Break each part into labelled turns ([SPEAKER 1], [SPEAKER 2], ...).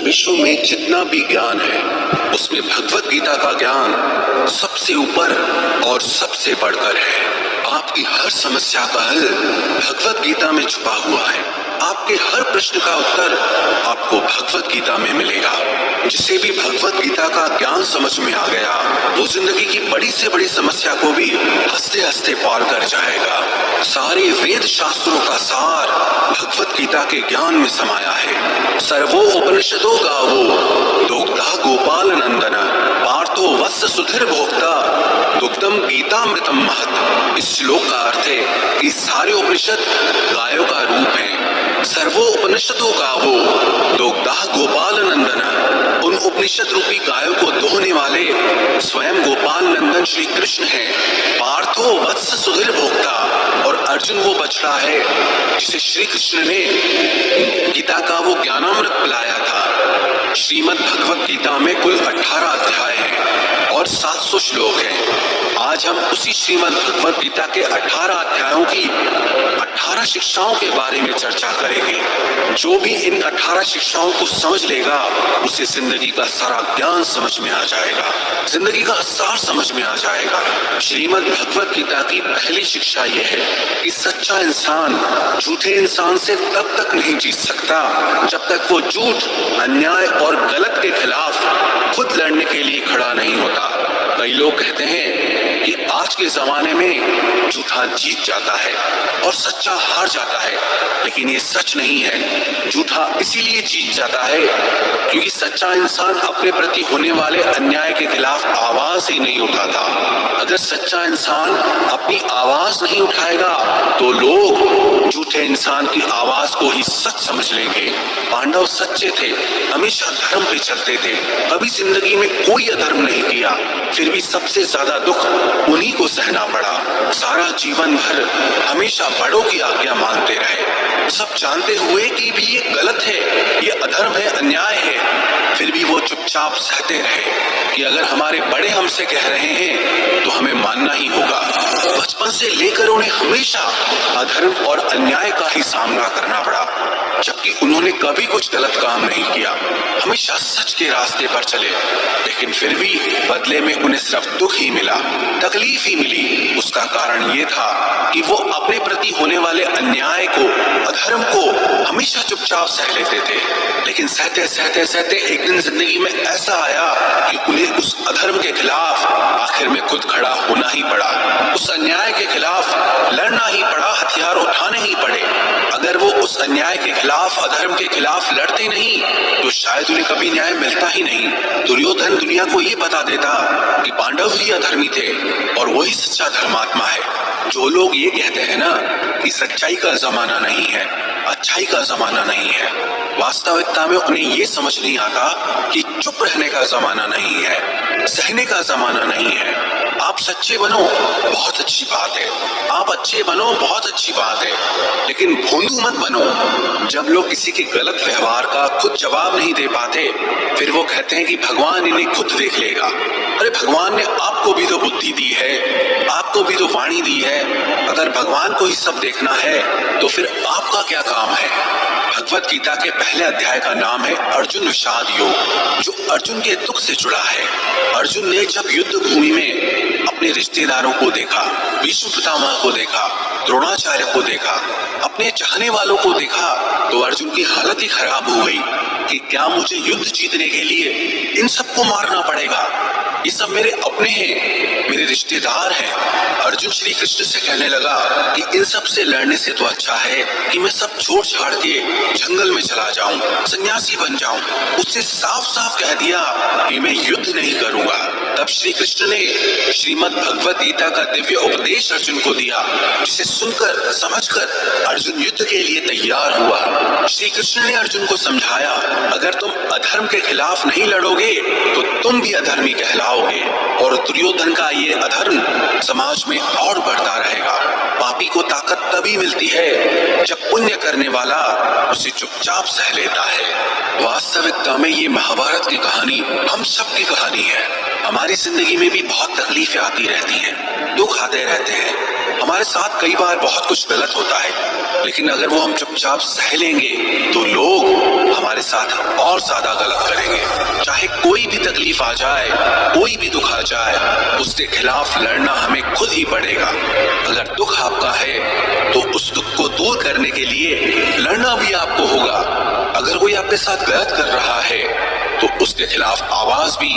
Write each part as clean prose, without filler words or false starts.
[SPEAKER 1] विश्व में जितना भी ज्ञान है उसमें भगवत गीता का ज्ञान सबसे ऊपर और सबसे बढ़कर है। आपकी हर समस्या का हल भगवत गीता में छुपा हुआ है। आपके हर प्रश्न का उत्तर आपको भगवत गीता में मिलेगा। जिसे भी भगवत गीता का ज्ञान समझ में आ गया वो जिंदगी की बड़ी से बड़ी समस्या को भी हंसते हंसते पार कर जाएगा। सारे वेद शास्त्रों का सार भगवत गीता के ज्ञान में समाया है। सर्वो उपनिषदो गावो दोग्धा गोपाल नंदन पार्थो वत्स सुधीर भोक्ता दुग्धम गीतामृतम महत। इस श्लोक का अर्थ है कि सारे उपनिषद गायों का रूप है। सर्वो उपनिषदो गावो दोग्धा गोपाल नंदन, उन उपनिषद रूपी गायों को दोहने वाले स्वयं गोपाल नंदन श्री कृष्ण हैं। पार्थो वत्स सुधीर भोक्ता, और अर्जुन वो बछड़ा है जिसे श्री कृष्ण ने गीता का वो ज्ञानामृत पिलाया था। श्रीमद् भगवत गीता में कुल 18 अध्याय हैं और 700 श्लोक हैं। आज हम उसी श्रीमद् भगवत गीता के 18 अध्यायों की 18 शिक्षाओं के बारे में चर्चा करेंगे। जो भी इन 18 शिक्षाओं को समझ लेगा उसे जिंदगी का सारा ज्ञान समझ में आ जाएगा, जिंदगी का सार समझ में आ जाएगा। श्रीमद् भगवत गीता की पहली शिक्षा यह है कि सच्चा इंसान झूठे इंसान से तब तक नहीं जीत सकता जब तक वो झूठ, अन्याय और गलत के खिलाफ खुद लड़ने के लिए खड़ा नहीं होता। कई लोग कहते हैं कि आज के जमाने में झूठा जीत जाता है और सच्चा हार जाता है, लेकिन ये सच नहीं है। झूठा इसीलिए जीत जाता है क्योंकि सच्चा इंसान अपने प्रति होने वाले अन्याय के खिलाफ आवाज ही नहीं उठाता। अगर सच्चा इंसान अपनी आवाज नहीं उठाएगा तो लोग झूठे इंसान की आवाज को ही सच समझ लेंगे। पांडव सच्चे थे, हमेशा धर्म पे चलते थे, कभी जिंदगी में कोई अधर्म नहीं किया, फिर भी सबसे ज्यादा दुख उन्हीं को सहना पड़ा। सारा जीवन भर हमेशा बड़ों की आज्ञा मानते रहे, सब जानते हुए कि भी ये गलत है, ये अधर्म है, अन्याय है, फिर भी वो चुपचाप सहते रहे कि अगर हमारे बड़े हमसे कह रहे हैं तो हमें मानना ही होगा। बचपन से लेकर उन्हें हमेशा अधर्म और अन्याय का ही सामना करना पड़ा, जबकि उन्होंने कभी कुछ गलत काम नहीं किया, हमेशा सच के रास्ते पर चले, लेकिन फिर भी बदले में उन्हें सिर्फ दुख ही मिला, तकलीफ ही मिली। उसका कारण ये था कि वो अपने प्रति होने वाले अन्याय को, अधर्म को हमेशा चुपचाप सह लेते थे, लेकिन सहते सहते सहते एक दिन जिंदगी में ऐसा आया कि उन्हें उस अधर्म के खिलाफ आखिर में खुद खड़ा होना ही पड़ा, उस अन्याय के खिलाफ लड़ना ही पड़ा, हथियार उठाने ही पड़े। अगर वो उस अन्याय के खिलाफ, अधर्म के खिलाफ लड़ते नहीं तो शायद उन्हें कभी न्याय मिलता ही नहीं। दुर्योधन दुनिया को ये बता देता कि पांडव ही अधर्मी थे और वही सच्चा धर्मात्मा है। जो लोग ये कहते हैं ना कि सच्चाई का जमाना नहीं है, अच्छाई का जमाना नहीं है, वास्तविकता में उन्हें ये समझ नहीं आता कि चुप रहने का जमाना नहीं है, सहने का जमाना नहीं है। आप सच्चे बनो बहुत अच्छी बात है, आप अच्छे बनो बहुत अच्छी बात है, लेकिन भोंदू मत बनो। जब लोग किसी के गलत व्यवहार का खुद जवाब नहीं दे पाते फिर वो कहते हैं कि भगवान इन्हें खुद देख लेगा। अरे भगवान ने आपको भी तो बुद्धि दी है, आपको भी तो वाणी दी है। अगर भगवान को ही सब देखना है तो फिर आपका क्या काम है। भगवत गीता के पहले अध्याय का नाम है अर्जुन विषाद योग, जो अर्जुन के दुख से जुड़ा है। अर्जुन ने जब युद्ध भूमि में अपने रिश्तेदारों को देखा, भीष्म पितामह को देखा, द्रोणाचार्य को देखा, अपने चाहने वालों को देखा, तो अर्जुन की हालत ही खराब हो गई कि क्या मुझे युद्ध जीतने के लिए इन सबको मारना पड़ेगा। ये सब मेरे अपने हैं, मेरे रिश्तेदार हैं। अर्जुन श्री कृष्ण से कहने लगा कि इन सब से लड़ने से तो अच्छा है कि मैं सब छोड़ छाड़ के जंगल में चला जाऊं, सन्यासी बन जाऊं। उससे साफ साफ कह दिया कि मैं युद्ध नहीं करूंगा। तब श्री कृष्ण ने श्रीमद् भगवत गीता का दिव्य उपदेश अर्जुन को दिया, जिसे सुनकर समझकर अर्जुन युद्ध के लिए तैयार हुआ। श्री कृष्ण ने अर्जुन को समझाया, अगर तुम अधर्म के खिलाफ नहीं लड़ोगे तो तुम भी अधर्मी कहलाओगे और दुर्योधन का ये अधर्म समाज में और बढ़ता रहेगा। पापी पापी को ताकत तभी मिलती है जब पुण्य करने वाला उसे चुपचाप सह लेता है। वास्तविकता में ये महाभारत की कहानी हम सबकी कहानी है। हमारी जिंदगी में भी बहुत तकलीफें आती रहती हैं, दुख आते रहते हैं, हमारे साथ कई बार बहुत कुछ गलत होता है, लेकिन अगर वो हम चुपचाप सह लेंगे तो लोग हमारे साथ और ज्यादा गलत करेंगे। चाहे कोई भी तकलीफ आ जाए, कोई भी दुख आ जाए, उसके खिलाफ लड़ना हमें खुद ही पड़ेगा। अगर दुख आपका है तो उस दुख को दूर करने के लिए लड़ना भी आपको होगा। अगर कोई आपके साथ गलत कर रहा है तो उसके खिलाफ आवाज भी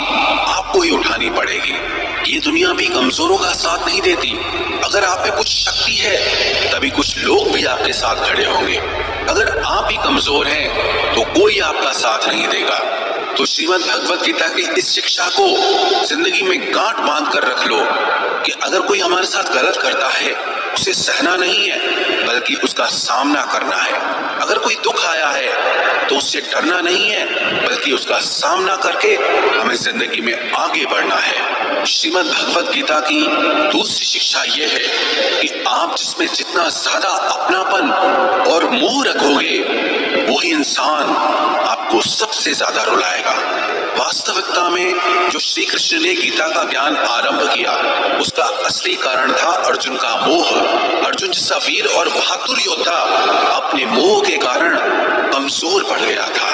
[SPEAKER 1] आपको ही उठानी पड़ेगी। ये दुनिया भी कमजोरों का साथ नहीं देती। अगर आप में कुछ शक्ति है तभी कुछ लोग भी आपके साथ खड़े होंगे। अगर आप ही कमजोर हैं तो कोई आपका साथ नहीं देगा। तो श्रीमद् भगवत गीता की इस शिक्षा को जिंदगी में गांठ बांध कर रख लो कि अगर कोई हमारे साथ गलत करता है उसे सहना नहीं है बल्कि उसका सामना करना है। अगर कोई दुख आया है तो उससे डरना नहीं है बल्कि उसका सामना करके हमें जिंदगी में आगे बढ़ना है। श्रीमद् भगवत गीता की दूसरी शिक्षा यह है कि आप जिसमें जितना ज्यादा अपनापन और मोह रखोगे वही इंसान आपको सबसे ज्यादा रुलाएगा। वास्तविकता में जो श्री कृष्ण ने गीता का ज्ञान आरंभ किया उसका असली कारण था अर्जुन का मोह। अर्जुन जैसा वीर और बहादुर योद्धा अपने मोह के कारण कमजोर पड़ गया था,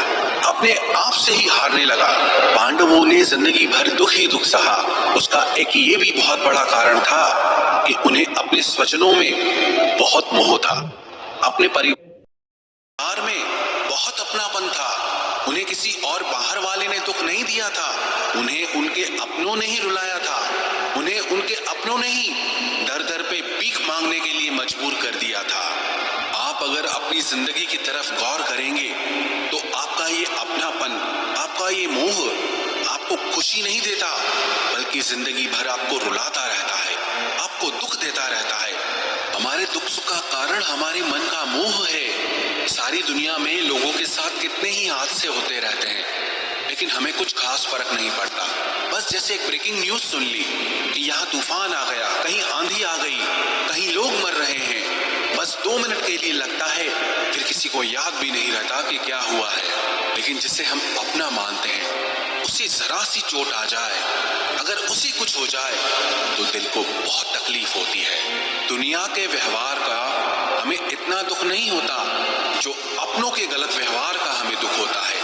[SPEAKER 1] अपने आप से ही हारने लगा। पांडवों ने जिंदगी भर दुख ही दुख सहा। उसका एक ये भी बहुत बड़ा कारण था कि उन्हें अपने स्वजनों में बहुत मोह था, अपने परिवार में बहुत अपनापन था। उन्हें किसी और बाहर वाले ने दुख नहीं दिया था, उन्हें उनके अपनों ने ही रुलाया था। उन्हें उनके अपनों ने ही दर दर पे भीख मांगने के लिए मजबूर कर दिया था। आप अगर अपनी जिंदगी की तरफ गौर करेंगे तो आपका ये अपनापन, आपका ये मोह आपको खुशी नहीं देता बल्कि जिंदगी भर आपको रुलाता रहता है, आपको दुख देता रहता है। हमारे दुख सुख का कारण हमारे मन का मोह है। सारी दुनिया में लोगों के साथ कितने ही हादसे होते रहते हैं लेकिन हमें कुछ खास फर्क नहीं पड़ता। बस जैसे एक ब्रेकिंग न्यूज सुन ली कि यहाँ तूफान आ गया, कहीं आंधी आ गई, कहीं लोग मर रहे हैं, बस 2 मिनट के लिए लगता है, फिर किसी को याद भी नहीं रहता कि क्या हुआ है। लेकिन जिसे हम अपना मानते हैं उसे जरा सी चोट आ जाए, अगर उसे कुछ हो जाए तो दिल को बहुत तकलीफ होती है। दुनिया के व्यवहार का हमें इतना दुख नहीं होता जो अपनों के गलत व्यवहार का हमें दुख होता है।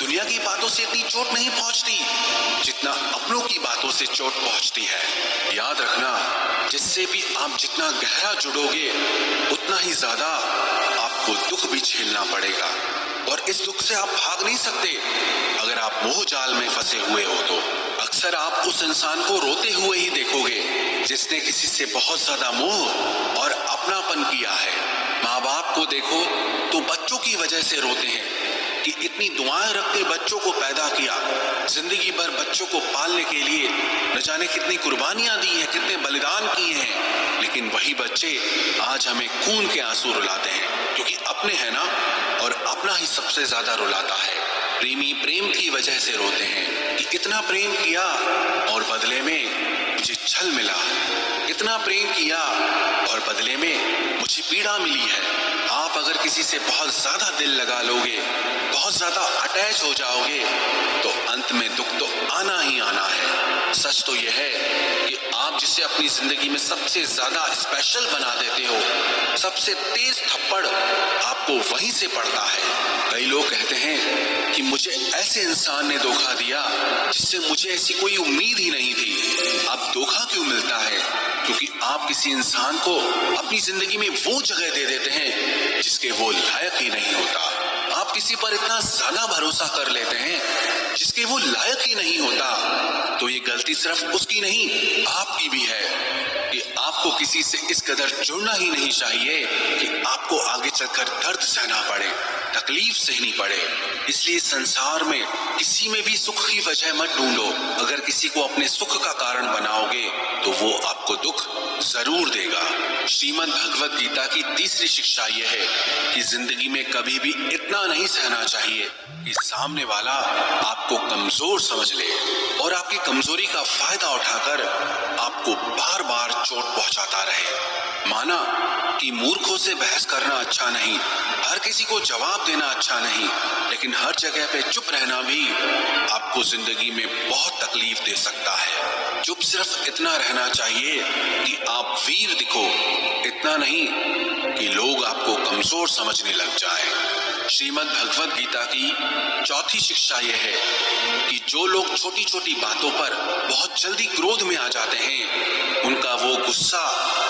[SPEAKER 1] दुनिया की बातों से इतनी चोट नहीं पहुंचती जितना अपनों की बातों से चोट पहुंचती है। याद रखना, जिससे भी आप जितना गहरा जुड़ोगे उतना ही ज्यादा आपको दुख भी झेलना पड़ेगा और इस दुख से आप भाग नहीं सकते। अगर आप मोह जाल में फंसे हुए हो तो अक्सर आप उस इंसान को रोते हुए ही देखोगे जिसने किसी से बहुत ज्यादा मोह और अपनापन किया है। माँ बाप को देखो तो बच्चों की वजह से रोते हैं कि इतनी दुआएं रख के बच्चों को पैदा किया, जिंदगी भर बच्चों को पालने के लिए न जाने कितनी कुर्बानियां दी हैं, कितने बलिदान किए हैं, लेकिन वही बच्चे आज हमें खून के आंसू रुलाते हैं क्योंकि अपने हैं ना, और अपना ही सबसे ज्यादा रुलाता है। प्रेमी प्रेम की वजह से रोते हैं कि इतना प्रेम किया और बदले में मुझे छल मिला, इतना प्रेम किया और बदले में मुझे पीड़ा मिली है। आप अगर किसी से बहुत ज्यादा दिल लगा लोगे, बहुत ज्यादा अटैच हो जाओगे तो अंत में दुख तो आना ही आना है। सच तो यह है कि आप जिसे अपनी जिंदगी में सबसे ज्यादा स्पेशल बना देते हो, सबसे तेज थप्पड़ आपको वहीं से पड़ता है। कई लोग कहते हैं कि मुझे ऐसे इंसान ने धोखा दिया जिससे मुझे ऐसी कोई उम्मीद ही नहीं थी। अब धोखा क्यों मिलता है? क्योंकि आप किसी इंसान को अपनी जिंदगी में वो जगह दे देते हैं जिसके वो लायक ही नहीं होता। आप किसी पर इतना ज्यादा भरोसा कर लेते हैं जिसके वो लायक ही नहीं होता। तो ये गलती सिर्फ उसकी नहीं, आपकी भी है कि आपको किसी से इस कदर जुड़ना ही नहीं चाहिए कि आपको आगे चलकर दर्द सहना पड़े, तकलीफ सहनी पड़े। इसलिए संसार में किसी में भी सुख की वजह मत ढूंढो। अगर किसी को अपने सुख का कारण बनाओगे तो वो आपको दुख जरूर देगा। श्रीमद् भगवत गीता की तीसरी शिक्षा यह है कि जिंदगी में कभी भी इतना नहीं सहना चाहिए कि सामने वाला आपको कमजोर समझ ले और आपकी कमजोरी का फायदा उठाकर आपको बार बार चोट पहुंचाता रहे। माना कि मूर्खों से बहस करना अच्छा नहीं, हर किसी को जवाब देना अच्छा नहीं, लेकिन हर जगह पे चुप रहना भी आपको जिंदगी में बहुत तकलीफ दे सकता है। चुप सिर्फ इतना रहना चाहिए कि आप वीर दिखो, इतना नहीं कि लोग आपको कमजोर समझने लग जाएं। श्रीमद् भगवद गीता की चौथी शिक्षा यह है कि जो लोग छोटी छोटी बातों पर बहुत जल्दी क्रोध में आ जाते हैं, उनका वो गुस्सा,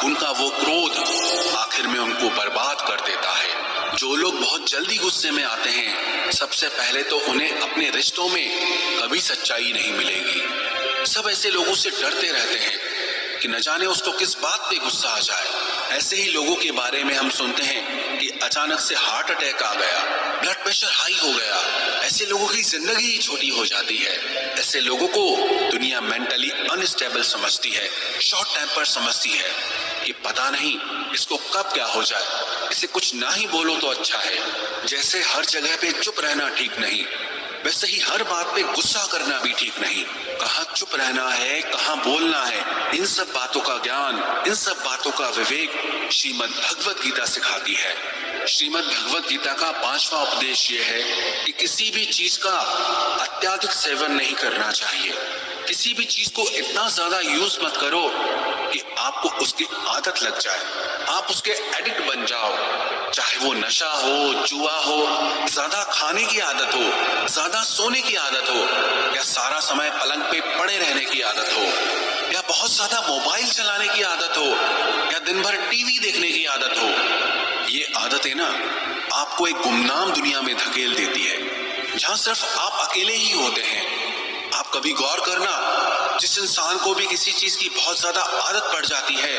[SPEAKER 1] उनका वो क्रोध आखिर में उनको बर्बाद कर देता है। जो लोग बहुत जल्दी गुस्से में आते हैं, सबसे पहले तो उन्हें अपने रिश्तों में कभी सच्चाई नहीं मिलेगी। सब ऐसे लोगों से डरते रहते हैं कि न जाने उसको किस बात पे गुस्सा आ जाए। ऐसे ही लोगों के बारे में हम सुनते हैं कि अचानक से हार्ट अटैक आ गया, ब्लड प्रेशर हाई हो गया। ऐसे लोगों की जिंदगी ही छोटी हो जाती है। ऐसे लोगों को दुनिया मेंटली अनस्टेबल समझती है, शॉर्ट टेम्पर समझती है कि पता नहीं इसको कब क्या हो जाए, इसे कुछ ना ही बोलो तो अच्छा है। जैसे हर जगह पे चुप रहना ठीक नहीं, वैसे ही हर बात पे गुस्सा करना भी ठीक नहीं। कहाँ चुप रहना है, कहाँ बोलना है, इन सब बातों का ज्ञान, इन सब बातों का विवेक श्रीमद् भगवद गीता सिखाती है। श्रीमद् भगवद गीता का 5वां उपदेश ये है कि किसी भी चीज का अत्यधिक सेवन नहीं करना चाहिए। किसी भी चीज को इतना ज्यादा यूज मत करो कि आपको उसकी आदत लग जाए, आप उसके एडिक्ट बन जाओ। चाहे वो नशा हो, जुआ हो, ज्यादा खाने की आदत हो, ज्यादा सोने की आदत हो, या सारा समय पलंग पे पड़े रहने की आदत हो, या बहुत ज्यादा मोबाइल चलाने की आदत हो, या दिन भर टीवी देखने की आदत हो। ये आदतें ना आपको एक गुमनाम दुनिया में धकेल देती है, जहां सिर्फ आप अकेले ही होते हैं। आप कभी गौर करना, जिस इंसान को भी किसी चीज की बहुत ज्यादा आदत पड़ जाती है,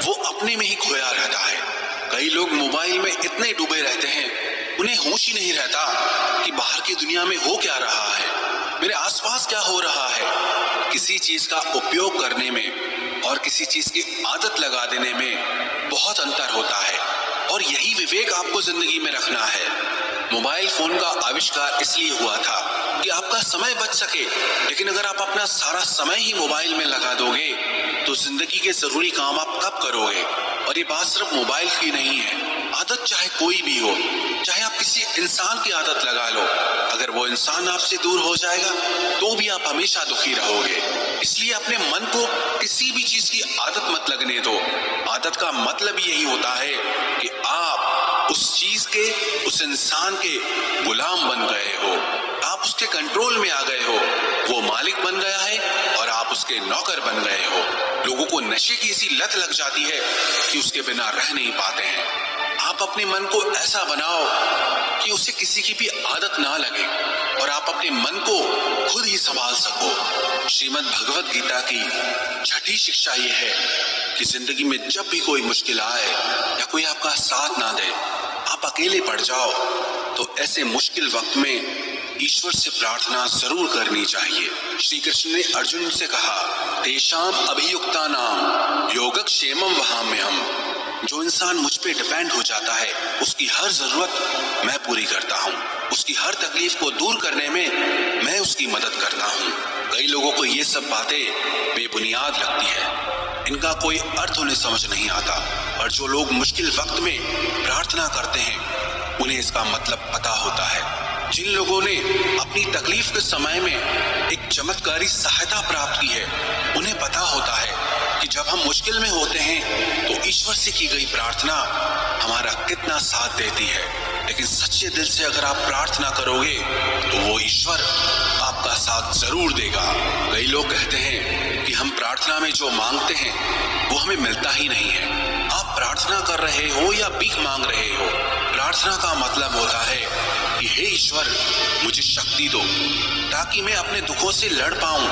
[SPEAKER 1] वो अपने में ही खोया रहता है। कई लोग मोबाइल में इतने डूबे रहते हैं, उन्हें होश ही नहीं रहता कि बाहर की दुनिया में हो क्या रहा है, मेरे आसपास क्या हो रहा है। किसी चीज का उपयोग करने में और किसी चीज की आदत लगा देने में बहुत अंतर होता है, और यही विवेक आपको जिंदगी में रखना है। मोबाइल फोन का आविष्कार इसलिए हुआ था कि आपका समय बच सके, लेकिन अगर आप अपना सारा समय ही मोबाइल में लगा दोगे तो जिंदगी के जरूरी काम आप कब करोगे। और ये बात सिर्फ मोबाइल की नहीं है, आदत चाहे कोई भी हो, चाहे आप किसी इंसान की आदत लगा लो, अगर वो इंसान आपसे दूर हो जाएगा तो भी आप हमेशा दुखी रहोगे। इसलिए अपने मन को किसी भी चीज की आदत मत लगने दो। आदत का मतलब यही होता है कि आप उस चीज के, उस इंसान के गुलाम बन गए हो, आप उसके कंट्रोल में आ गए हो, वो मालिक बन गया है और आप उसके नौकर बन गए हो। लोगों को नशे की ऐसी लत लग जाती है कि उसके बिना रह नहीं पाते हैं। आप अपने मन को ऐसा बनाओ कि उसे किसी की भी आदत ना लगे और आप अपने मन को खुद ही संभाल सको। श्रीमद् भगवद गीता की छठी शिक्षा यह है कि जिंदगी में जब भी कोई मुश्किल आए या कोई आपका साथ ना दे, आप अकेले पड़ जाओ, तो ऐसे मुश्किल वक्त में ईश्वर से प्रार्थना जरूर करनी चाहिए। श्री कृष्ण ने अर्जुन से कहा, तेषाम अभियुक्ता नाम योगक्षेमम वहाम्यहम्। जो इंसान मुझ पे डिपेंड हो जाता है, उसकी हर जरूरत मैं पूरी करता हूँ, उसकी हर तकलीफ को दूर करने में मैं उसकी मदद करता हूँ। कई लोगों को ये सब बातें बेबुनियाद लगती है, इनका कोई अर्थ उन्हें समझ नहीं आता, और जो लोग मुश्किल वक्त में प्रार्थना करते हैं उन्हें इसका मतलब पता होता है। जिन लोगों ने अपनी तकलीफ के समय में एक चमत्कारी सहायता प्राप्त की है, उन्हें पता होता है कि जब हम मुश्किल में होते हैं तो ईश्वर से की गई प्रार्थना हमारा कितना साथ देती है। लेकिन सच्चे दिल से अगर आप प्रार्थना करोगे तो वो ईश्वर आपका साथ जरूर देगा। कई लोग कहते हैं कि हम प्रार्थना में जो मांगते हैं वो हमें मिलता ही नहीं है। आप प्रार्थना कर रहे हो या भीख मांग रहे हो, प्रार्थना का मतलब होता है कि हे ईश्वर, मुझे शक्ति दो ताकि मैं अपने दुखों से लड़ पाऊं,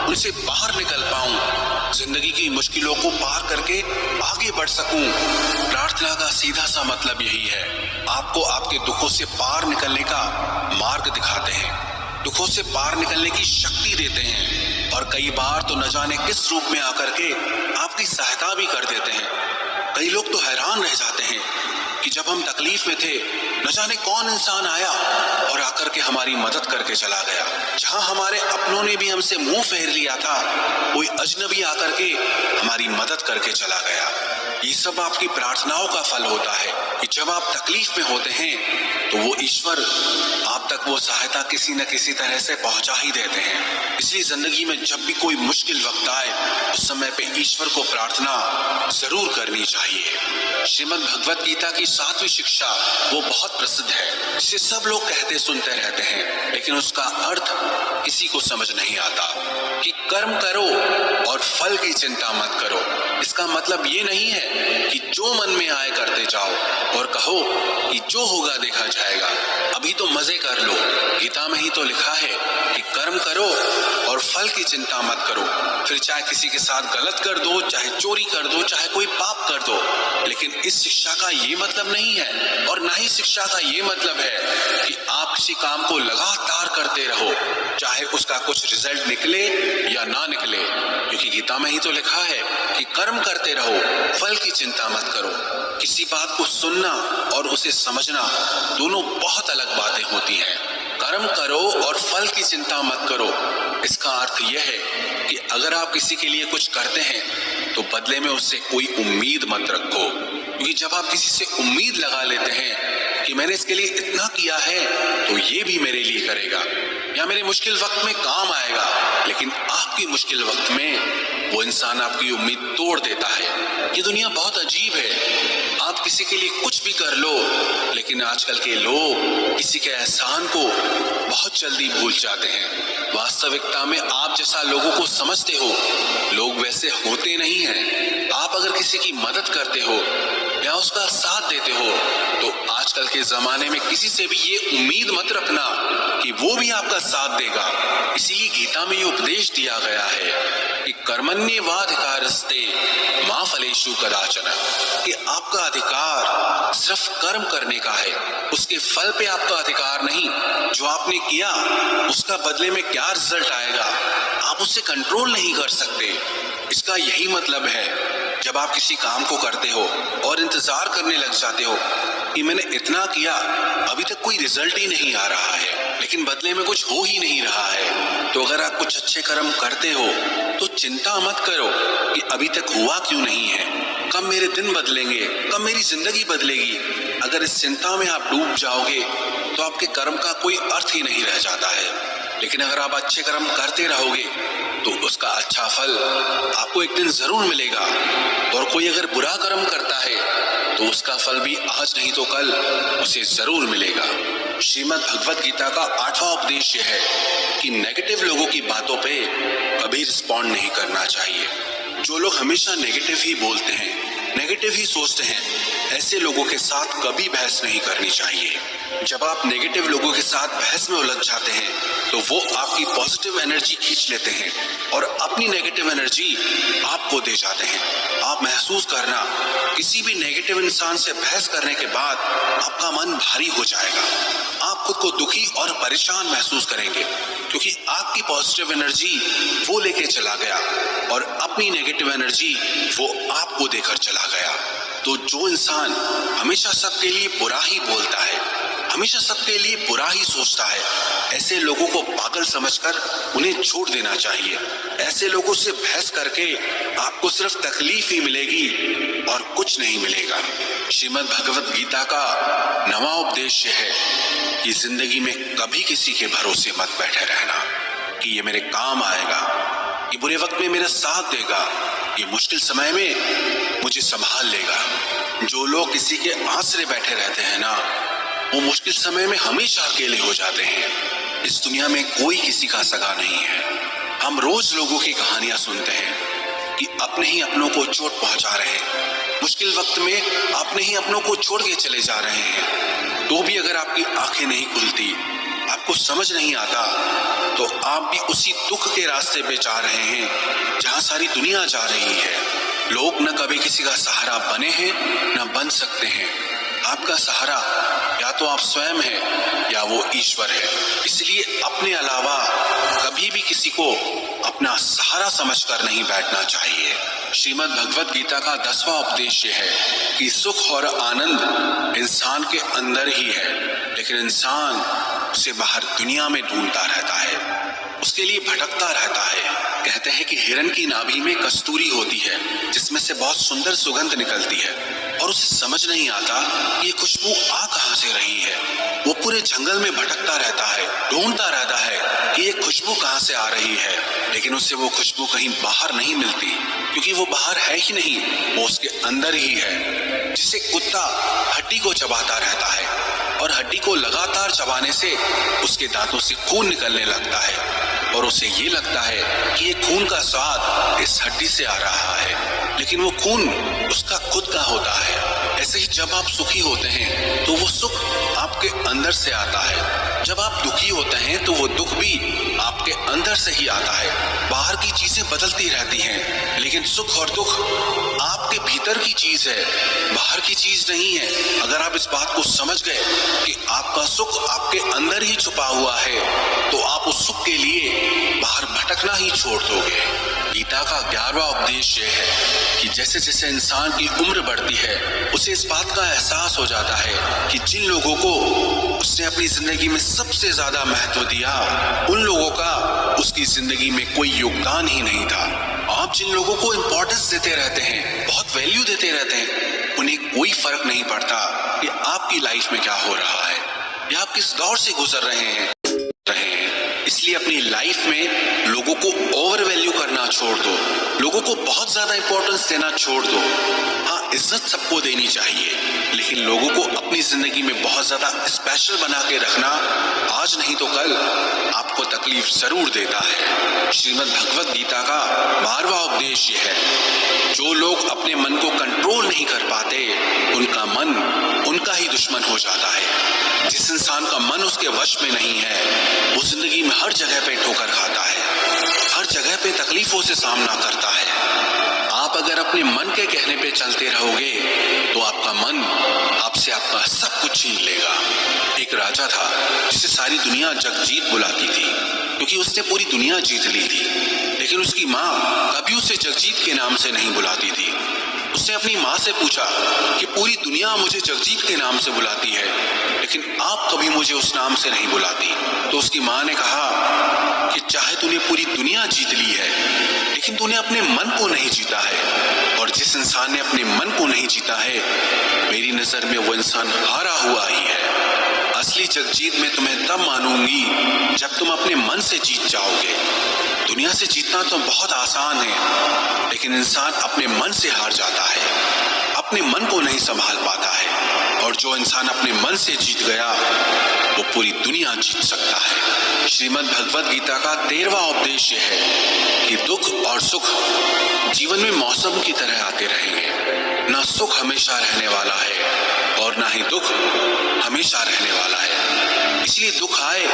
[SPEAKER 1] उनसे बाहर निकल पाऊं, जिंदगी की मुश्किलों को पार करके आगे बढ़ सकूं। प्रार्थना का सीधा सा मतलब यही है, आपको आपके दुखों से पार निकलने का मार्ग दिखाते हैं, दुखों से पार निकलने की शक्ति देते हैं, और कई बार तो न जाने किस रूप में आकर के आपकी सहायता भी कर देते हैं। कई लोग तो हैरान रह जाते हैं कि जब हम तकलीफ में थे, न जाने कौन इंसान आया और आकर के हमारी मदद करके चला गया। जहां हमारे अपनों ने भी हमसे मुंह फेर लिया था, कोई अजनबी आकर के हमारी मदद करके चला गया। ये सब आपकी प्रार्थनाओं का फल होता है कि जब आप तकलीफ में होते हैं तो वो ईश्वर आप तक वो सहायता किसी न किसी तरह से पहुंचा ही देते हैं। इसलिए जिंदगी में जब भी कोई मुश्किल वक्त आए उस समय पे ईश्वर को प्रार्थना जरूर करनी चाहिए। श्रीमद् भगवत गीता की 7वीं शिक्षा वो बहुत प्रसिद्ध है, जिसे सब लोग कहते सुनते रहते हैं, लेकिन उसका अर्थ किसी को समझ नहीं आता कि कर्म करो और फल की चिंता मत करो। इसका मतलब ये नहीं है कि जो मन में आए करते जाओ और कहो कि जो होगा देखा जाएगा, अभी तो मजे कर लो। गीता में ही तो लिखा है कि कर्म करो और फल की चिंता मत करो। फिर चाहे किसी के साथ गलत कर दो, चाहे चोरी कर दो, चाहे कोई पाप कर दो, लेकिन इस शिक्षा का ये मतलब नहीं है और ना ही शिक्षा का ये मतलब है कि आप किसी काम को लगातार करते रहो, चाहे उसका कुछ रिजल्ट निकले या ना निकले, क्योंकि गीता में ही तो लिखा है कि कर्म करते रहो, फल की चिंता मत करो। किसी बात को सुनना और उसे समझना दोनों बहुत अलग बातें होती हैं। कर्म करो और फल की चिंता मत करो, इसका अर्थ यह है कि अगर आप किसी के लिए कुछ करते हैं तो बदले में उससे कोई उम्मीद मत रखो, क्योंकि जब आप किसी से उम्मीद लगा लेते हैं कि मैंने इसके लिए इतना किया है तो ये भी मेरे लिए करेगा या मेरे मुश्किल वक्त में काम आएगा, लेकिन आपकी मुश्किल वक्त में वो इंसान आपकी उम्मीद तोड़ देता है। ये दुनिया बहुत अजीब है। आप किसी के लिए कुछ भी कर लो, लेकिन आजकल के लोग किसी के एहसान को बहुत जल्दी भूल जाते हैं। वास्तविकता में आप जैसा लोगों को समझते हो, लोग वैसे होते नहीं हैं। आप अगर किसी की मदद करते हो या उसका साथ देते हो तो आजकल के जमाने में किसी से भी ये उम्मीद मत रखना कि वो भी आपका साथ देगा। इसीलिए गीता में ये उपदेश दिया गया है कि कर्मण्येवाधिकारस्ते मा फलेषु कदाचन, कि आपका अधिकार सिर्फ कर्म करने का है, उसके फल पे आपका अधिकार नहीं। जो आपने किया उसका बदले में क्या रिजल्ट आएगा आप उससे कंट्रोल नहीं कर सकते। इसका यही मतलब है जब आप किसी काम को करते हो और इंतजार करने लग जाते हो कि मैंने इतना किया, अभी तक कोई रिजल्ट ही नहीं आ रहा है, लेकिन बदले में कुछ हो ही नहीं रहा है, तो अगर आप कुछ अच्छे कर्म करते हो तो चिंता मत करो कि अभी तक हुआ क्यों नहीं है, कब मेरे दिन बदलेंगे, कब मेरी जिंदगी बदलेगी। अगर इस चिंता में आप डूब जाओगे तो आपके कर्म का कोई अर्थ ही नहीं रह जाता है। लेकिन अगर आप अच्छे कर्म करते रहोगे तो उसका अच्छा फल आपको एक दिन जरूर मिलेगा। और कोई अगर बुरा कर्म करता है तो उसका फल भी आज नहीं तो कल उसे जरूर मिलेगा। श्रीमद् भगवत गीता का 8वां उपदेश यह है कि नेगेटिव लोगों की बातों पे कभी रिस्पॉन्ड नहीं करना चाहिए। जो लोग हमेशा नेगेटिव ही बोलते हैं, नेगेटिव ही सोचते हैं, ऐसे लोगों के साथ कभी बहस नहीं करनी चाहिए। जब आप नेगेटिव लोगों के साथ बहस में उलझ जाते हैं तो वो आपकी पॉजिटिव एनर्जी खींच लेते हैं और अपनी नेगेटिव एनर्जी आपको दे जाते हैं। आप महसूस करना, किसी भी नेगेटिव इंसान से बहस करने के बाद आपका मन भारी हो जाएगा। आप खुद को दुखी और परेशान महसूस करेंगे, क्योंकि आपकी पॉजिटिव एनर्जी वो लेके चला गया और अपनी नेगेटिव एनर्जी वो आपको देकर चला गया। तो जो इंसान हमेशा सबके लिए बुरा ही बोलता है, हमेशा सबके लिए बुरा ही सोचता है, ऐसे लोगों को पागल समझकर उन्हें छोड़ देना चाहिए। ऐसे लोगों से बहस करके आपको सिर्फ तकलीफ ही मिलेगी और कुछ नहीं मिलेगा। श्रीमद् भगवत गीता का 9वां उपदेश है कि जिंदगी में कभी किसी के भरोसे मत बैठे रहना कि ये मेरे काम आएगा, ये बुरे वक्त में मेरा साथ देगा, ये मुश्किल समय में मुझे संभाल लेगा। जो लोग किसी के आसरे बैठे रहते हैं ना, वो मुश्किल समय में हमेशा अकेले हो जाते हैं। इस दुनिया में कोई किसी का सगा नहीं है। हम रोज लोगों की कहानियां सुनते हैं कि अपने ही अपनों को चोट पहुंचा रहे हैं, मुश्किल वक्त में अपने ही अपनों को छोड़ के चले जा रहे हैं। तो भी अगर आपकी आंखें नहीं खुलती, आपको समझ नहीं आता, तो आप भी उसी दुख के रास्ते पे जा रहे हैं जहां सारी दुनिया जा रही है। लोग न कभी किसी का सहारा बने हैं न बन सकते हैं। आपका सहारा या तो आप स्वयं हैं या वो ईश्वर है। इसलिए अपने अलावा कभी भी किसी को अपना सहारा समझकर नहीं बैठना चाहिए। श्रीमद् भगवत गीता का 10वां उपदेश है कि सुख और आनंद इंसान के अंदर ही है, लेकिन इंसान उसे बाहर दुनिया में ढूंढता रहता है। उसके लिए भटकता रहता है। कहते हैं कि हिरन की नाभि में कस्तूरी होती है जिसमें से बहुत सुंदर सुगंध निकलती है और उसे समझ नहीं आता कि ये खुशबू आ कहां से रही है। वो पूरे जंगल में भटकता रहता है, ढूंढता रहता है कि ये खुशबू कहां से आ रही है, लेकिन उसे वो खुशबू कहीं बाहर नहीं मिलती, क्योंकि वो बाहर है ही नहीं, वो उसके अंदर ही है। जिसे कुत्ता हड्डी को चबाता रहता है और हड्डी को लगातार चबाने से उसके दांतों से खून निकलने लगता है और उसे ये लगता है कि ये खून का स्वाद इस हड्डी से आ रहा है, लेकिन वो खून उसका खुद का होता है। ऐसे ही जब आप सुखी होते हैं तो वो सुख आपके अंदर से आता है। जब आप दुखी होते हैं तो वो दुख भी आपके अंदर से ही आता है। बाहर की चीजें बदलती रहती हैं, लेकिन सुख और दुख आपके भीतर की चीज है, बाहर की चीज नहीं है। अगर आप इस बात को समझ गए कि आपका सुख आपके अंदर ही छुपा हुआ है, तो आप उस सुख के लिए बाहर भटकना ही छोड़ दोगे। गीता का 11वां उपदेश यह है कि जैसे जैसे इंसान की उम्र बढ़ती है, उसे इस बात का एहसास हो जाता है कि जिन लोगों को उसने अपनी जिंदगी में सबसे ज्यादा महत्व दिया, उन लोगों का उसकी जिंदगी में कोई योगदान ही नहीं था। आप जिन लोगों को इंपॉर्टेंस देते रहते हैं, बहुत वैल्यू देते रहते हैं, उन्हें कोई फर्क नहीं पड़ता कि आपकी लाइफ में क्या हो रहा है या आप किस दौर से गुजर रहे हैं। इसलिए अपनी लाइफ में लोगों को ओवर वैल्यू करना छोड़ दो, लोगों को बहुत ज्यादा इंपॉर्टेंस देना छोड़ दो। हाँ, इज्जत सबको देनी चाहिए, लेकिन लोगों को अपनी जिंदगी में बहुत ज्यादा स्पेशल बना के रखना आज नहीं तो कल आपको तकलीफ जरूर देता है। श्रीमद् भगवत गीता का 12वां उपदेश यह है, जो लोग अपने मन को कंट्रोल नहीं कर पाते, उनका मन उनका ही दुश्मन हो जाता है। जिस इंसान का मन उसके वश में नहीं है, वो जिंदगी में हर जगह पे ठोकर खाता है, हर जगह पे तकलीफों से सामना करता है। आप अगर अपने मन के कहने पे चलते रहोगे तो आपका मन आपसे आपका सब कुछ छीन लेगा। एक राजा था जिसे सारी दुनिया जगजीत बुलाती थी, क्योंकि उसने पूरी दुनिया जीत ली थी, लेकिन उसकी माँ कभी उसे जगजीत के नाम से नहीं बुलाती थी। उसने अपनी माँ से पूछा कि पूरी दुनिया मुझे जगजीत के नाम से बुलाती है, लेकिन आप कभी मुझे उस नाम से नहीं बुलाती। तो उसकी माँ ने कहा कि चाहे तूने पूरी दुनिया जीत ली है, लेकिन तूने अपने मन को नहीं जीता है, और जिस इंसान ने अपने मन को नहीं जीता है, मेरी नजर में वो इंसान हारा हुआ ही है। असली जगजीत मैं तुम्हें तब मानूंगी जब तुम अपने मन से जीत जाओगे। दुनिया से जीतना तो बहुत आसान है, लेकिन इंसान अपने मन से हार जाता है, अपने मन को नहीं संभाल पाता है, और जो इंसान अपने मन से जीत गया वो पूरी दुनिया जीत सकता है। श्रीमद् भगवत गीता का 13वां उपदेश यह है कि दुख और सुख जीवन में मौसम की तरह आते रहेंगे। ना सुख हमेशा रहने वाला है और ना ही दुख हमेशा रहने वाला है। इसलिए दुख आए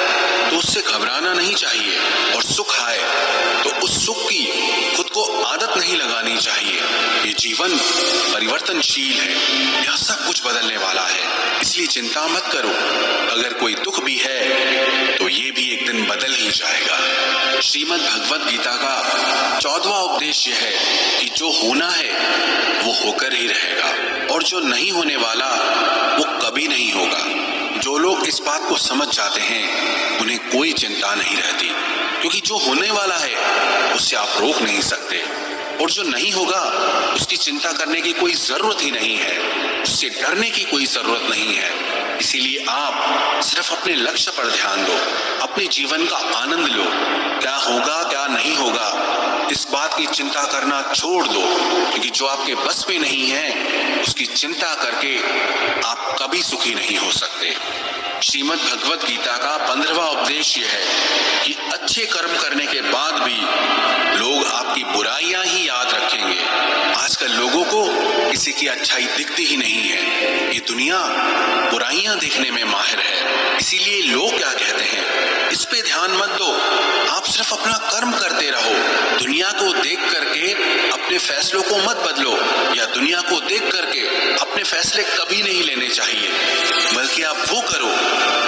[SPEAKER 1] तो उससे घबराना नहीं चाहिए, और सुख आए तो उस सुख की खुद को आदत नहीं लगानी चाहिए। ये जीवन परिवर्तनशील है, यह सब कुछ बदलने वाला है, इसलिए चिंता मत करो। अगर कोई दुख भी है तो ये भी एक दिन बदल ही जाएगा। श्रीमद् भगवत गीता का 14वां उपदेश यह है कि जो होना है वो होकर ही रहेगा, और जो नहीं होने वाला वो कभी नहीं होगा। जो लोग इस बात को समझ जाते हैं उन्हें कोई चिंता नहीं रहती, क्योंकि जो होने वाला है उससे आप रोक नहीं सकते, और जो नहीं होगा उसकी चिंता करने की कोई जरूरत ही नहीं है, उससे डरने की कोई जरूरत नहीं है। इसीलिए आप सिर्फ अपने लक्ष्य पर ध्यान दो, अपने जीवन का आनंद लो। क्या होगा क्या नहीं होगा इस बात की चिंता करना छोड़ दो, क्योंकि जो आपके बस में नहीं है उसकी चिंता करके आप कभी सुखी नहीं हो सकते। श्रीमद् भगवत गीता का 15वां उपदेश यह है कि अच्छे कर्म करने के बाद भी लोग आपकी बुराइयां ही याद रखेंगे। आजकल लोगों को किसी की अच्छाई दिखती ही नहीं है, ये दुनिया बुराइयां देखने में माहिर है। इसीलिए लोग क्या कहते हैं इस पे ध्यान मत दो, आप सिर्फ अपना कर्म करते रहो। दुनिया को देख करके अपने फैसलों को मत बदलो, या दुनिया को देख करके अपने फैसले कभी नहीं लेने चाहिए, बल्कि आप वो करो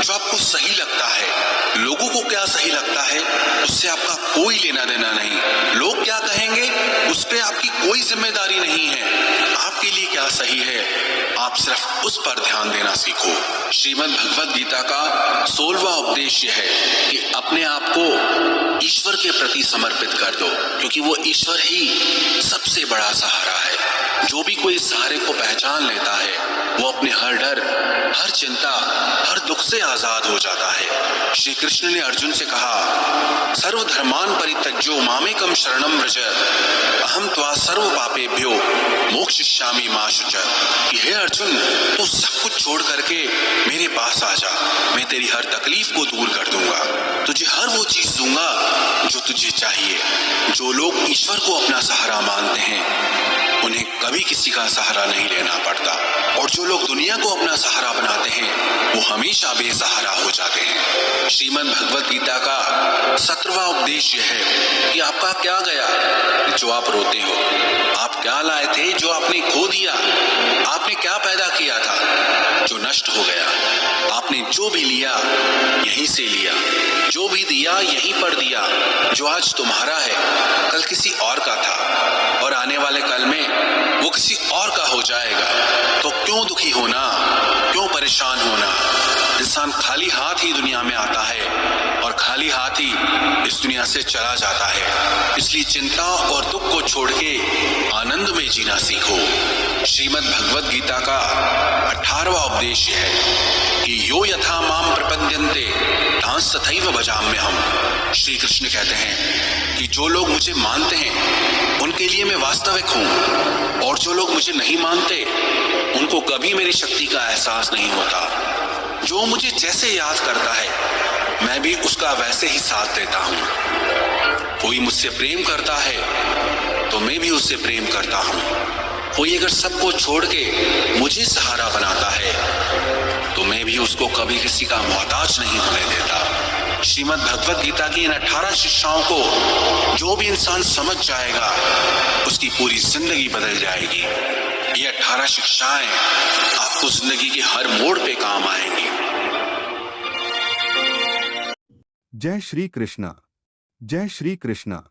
[SPEAKER 1] जो आपको सही लगता है। लोगों को क्या सही लगता है उससे आपका कोई लेना देना नहीं। लोग क्या कहेंगे उस पे आपकी कोई जिम्मेदारी नहीं है। आपके लिए क्या सही है आप सिर्फ उस पर ध्यान देना सीखो। श्रीमद् भगवद गीता का 16वां उपदेश यह है कि अपने आप को ईश्वर के प्रति समर्पित कर दो, क्योंकि वो ईश्वर ही सबसे बड़ा सहारा है। जो भी कोई इस सहारे को पहचान लेता है वो अपने हर डर, हर चिंता, हर दुख से आजाद हो जाता है। श्री कृष्ण ने अर्जुन से कहा, सर्वधर्मान परित्यज्यो मामेकम शरणम व्रज अहम त्वा सर्व पापेभ्यो मोक्षयिष्यामि मा शुचः। कि हे अर्जुन, तू सब कुछ छोड़ करके मेरे पास आ जा, मैं तेरी हर तकलीफ को दूर कर दूंगा, तुझे हर वो चीज दूंगा जो तुझे चाहिए। जो लोग ईश्वर को अपना सहारा मानते हैं उन्हें कभी किसी का सहारा नहीं लेना पड़ता, और जो लोग दुनिया को अपना सहारा बनाते हैं वो हमेशा बेसहारा हो जाते हैं। श्रीमद् भगवद गीता का 17वां उपदेश यह है कि आपका क्या गया जो आप रोते हो, आप क्या लाए थे जो आपने खो दिया, आपने क्या पैदा किया था जो नष्ट हो गया, आपने जो भी लिया यहीं से लिया, जो भी दिया यहीं पर दिया। जो आज तुम्हारा है कल किसी और का था, और आने वाले कल में वो किसी और का हो जाएगा। तो क्यों दुखी होना, क्यों परेशान होना। इंसान खाली हाथ ही दुनिया में आता है और खाली हाथ ही इस दुनिया से चला जाता है। इसलिए चिंता और दुख को छोड़ के आनंद में जीना सीखो। श्रीमद् भगवद गीता का 18वां उपदेश है कि यो यथा माम प्रपद्यन्ते तांस तथैव भजाम्यहम्। श्री कृष्ण कहते हैं कि जो लोग मुझे मानते हैं उनके लिए मैं वास्तविक हूँ, और जो लोग मुझे नहीं मानते उनको कभी मेरी शक्ति का एहसास नहीं होता। जो मुझे जैसे याद करता है मैं भी उसका वैसे ही साथ देता हूँ। कोई मुझसे प्रेम करता है तो मैं भी उससे प्रेम करता हूँ। कोई अगर सबको छोड़ के मुझे सहारा बनाता है तो मैं भी उसको कभी किसी का मोहताज नहीं होने देता। श्रीमद् भगवद गीता की इन 18 शिक्षाओं को जो भी इंसान समझ जाएगा उसकी पूरी जिंदगी बदल जाएगी। ये 18 शिक्षाएं आपको जिंदगी के हर मोड़ पे काम आएंगी।
[SPEAKER 2] जय श्री कृष्णा। जय श्री कृष्णा।